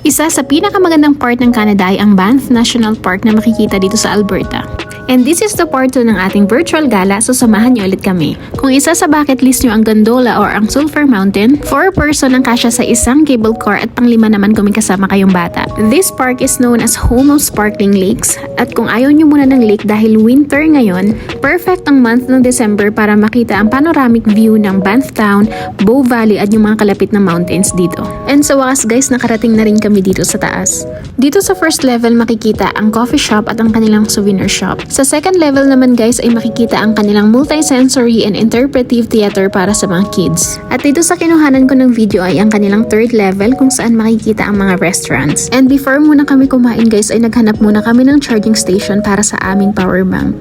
Isa sa pinakamagandang part ng Canada ay ang Banff National Park na makikita dito sa Alberta. And this is the part 2 ng ating virtual gala, so samahan niyo ulit kami. Kung isa sa bucket list niyo ang gondola or ang Sulphur Mountain, 4 person ang kasya sa isang cable car at pang-5 naman kung may kasama kayong bata. This park is known as home of sparkling lakes, at kung ayaw niyo muna ng lake dahil winter ngayon, perfect ang month ng December para makita ang panoramic view ng Banff Town, Bow Valley at yung mga kalapit na mountains dito. And sa wakas guys, nakarating na rin kami dito sa taas. Dito sa first level makikita ang coffee shop at ang kanilang souvenir shop. Sa second level naman guys ay makikita ang kanilang multi-sensory and interpretive theater para sa mga kids. At dito sa kinuhanan ko ng video ay ang kanilang third level kung saan makikita ang mga restaurants. And before muna kami kumain guys ay naghanap muna kami ng charging station para sa aming power bank.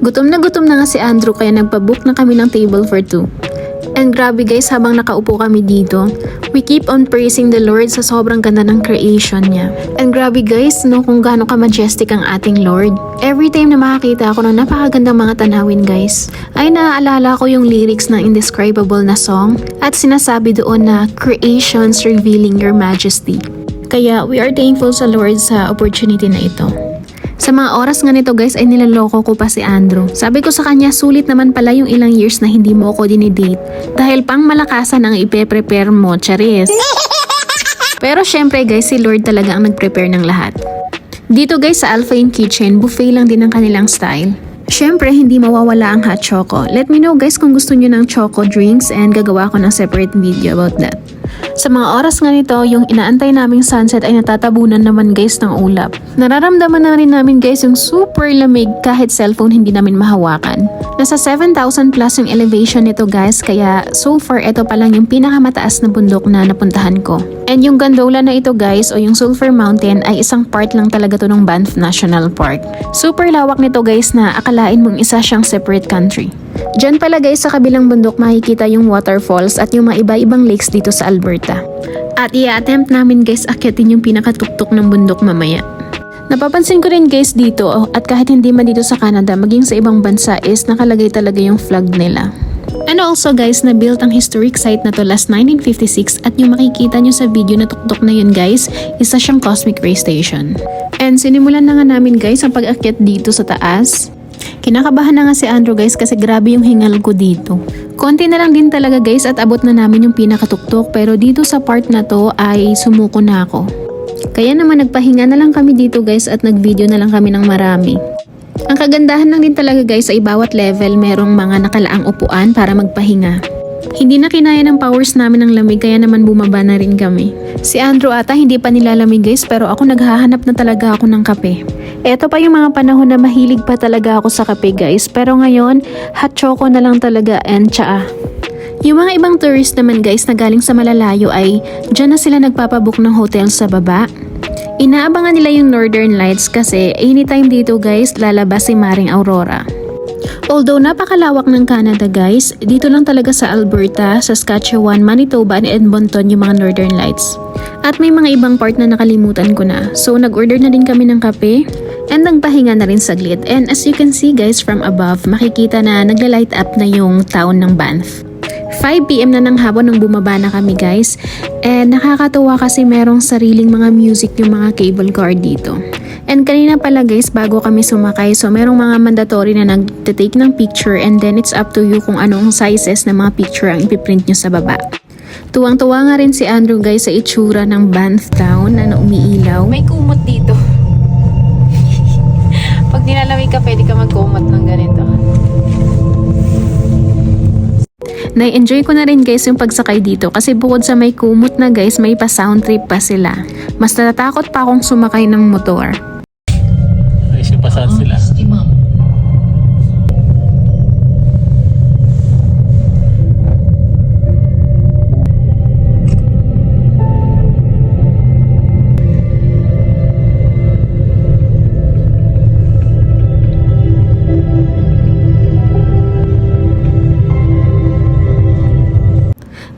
Gutom na nga si Andrew kaya nagpa-book na kami ng table for 2. And grabe guys, habang nakaupo kami dito, we keep on praising the Lord sa sobrang ganda ng creation niya. And grabe guys, no, kung gaano ka-majestic ang ating Lord. Every time na makakita ako ng napakagandang mga tanawin guys, ay naaalala ko yung lyrics ng Indescribable na song at sinasabi doon na creations revealing your majesty. Kaya we are thankful sa Lord sa opportunity na ito. Sa mga oras nga nito guys ay nilaloko ko pa si Andrew. Sabi ko sa kanya, sulit naman pala yung ilang years na hindi mo ako dinidate dahil pang malakasan ang ipe-prepare mo, charis. Pero syempre guys, si Lord talaga ang nag-prepare ng lahat. Dito guys sa Alpha Inn Kitchen, buffet lang din ang kanilang style. Syempre, hindi mawawala ang hot choco. Let me know guys kung gusto nyo ng choco drinks and gagawa ko ng separate video about that. Sa mga oras nga nito, yung inaantay naming sunset ay natatabunan naman guys ng ulap. Nararamdaman na rin namin guys yung super lamig kahit cellphone hindi namin mahawakan. Nasa 7,000 plus yung elevation nito guys, kaya so far ito pa lang yung pinakamataas na bundok na napuntahan ko. And yung gondola na ito guys o yung Sulphur Mountain ay isang part lang talaga to ng Banff National Park. Super lawak nito guys na akalain mong isa siyang separate country. Diyan pala guys sa kabilang bundok makikita yung waterfalls at yung mga iba-ibang lakes dito sa Alberta. At i-attempt namin guys akyatin yung pinakatuktok ng bundok mamaya. Napapansin ko rin guys dito at kahit hindi man dito sa Canada maging sa ibang bansa is nakalagay talaga yung flag nila. And also guys, na-built ang historic site na to last 1956 at yung makikita nyo sa video na tuktok na yun guys, isa siyang Cosmic Ray Station. And sinimulan na nga namin guys ang pag-akyat dito sa taas. Kinakabahan na nga si Andrew guys kasi grabe yung hingal ko dito. Konti na lang din talaga guys at abot na namin yung pinakatuktok pero dito sa part na to ay sumuko na ako. Kaya naman nagpahinga na lang kami dito guys at nag-video na lang kami ng marami. Ang kagandahan lang din talaga guys ay bawat level merong mga nakalaang upuan para magpahinga. Hindi na kinaya ng powers namin ng lamig kaya naman bumaba na rin kami. Si Andrew ata hindi pa nilalamig guys pero ako naghahanap na talaga ako ng kape. Eto pa yung mga panahon na mahilig pa talaga ako sa kape guys pero ngayon hot choco na lang talaga and tsaa. Yung mga ibang tourist naman guys na galing sa malalayo ay dyan na sila nagpapabook ng hotel sa baba. Inaabangan nila yung Northern Lights kasi anytime dito guys lalabas si Maring Aurora. Although napakalawak ng Canada guys, dito lang talaga sa Alberta, Saskatchewan, Manitoba, and Edmonton yung mga Northern Lights. At may mga ibang part na nakalimutan ko na. So nag-order na din kami ng kape and nagpahinga na rin saglit. And as you can see guys from above, makikita na nagla-light up na yung town ng Banff. 5 PM na ng hapon nung bumaba na kami guys. And nakakatuwa kasi merong sariling mga music yung mga cable car dito. And kanina pala guys, bago kami sumakay, so merong mga mandatory na nag-take ng picture and then it's up to you kung anong sizes ng mga picture ang ipiprint nyo sa baba. Tuwang-tuwa nga rin si Andrew guys sa itsura ng Banff Town na umiilaw. May kumot dito. Pag nilalamig ka, pwede ka magkumot ng ganito. Na-enjoy ko na rin guys yung pagsakay dito kasi bukod sa may kumot na guys, may pa sound trip pa sila. Mas natatakot pa akong sumakay ng motor. Ay, sipasan sila.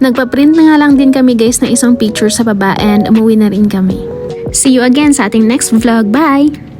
Nagpa-print na nga lang din kami guys ng isang picture sa baba and umuwi na rin kami. See you again sa ating next vlog. Bye!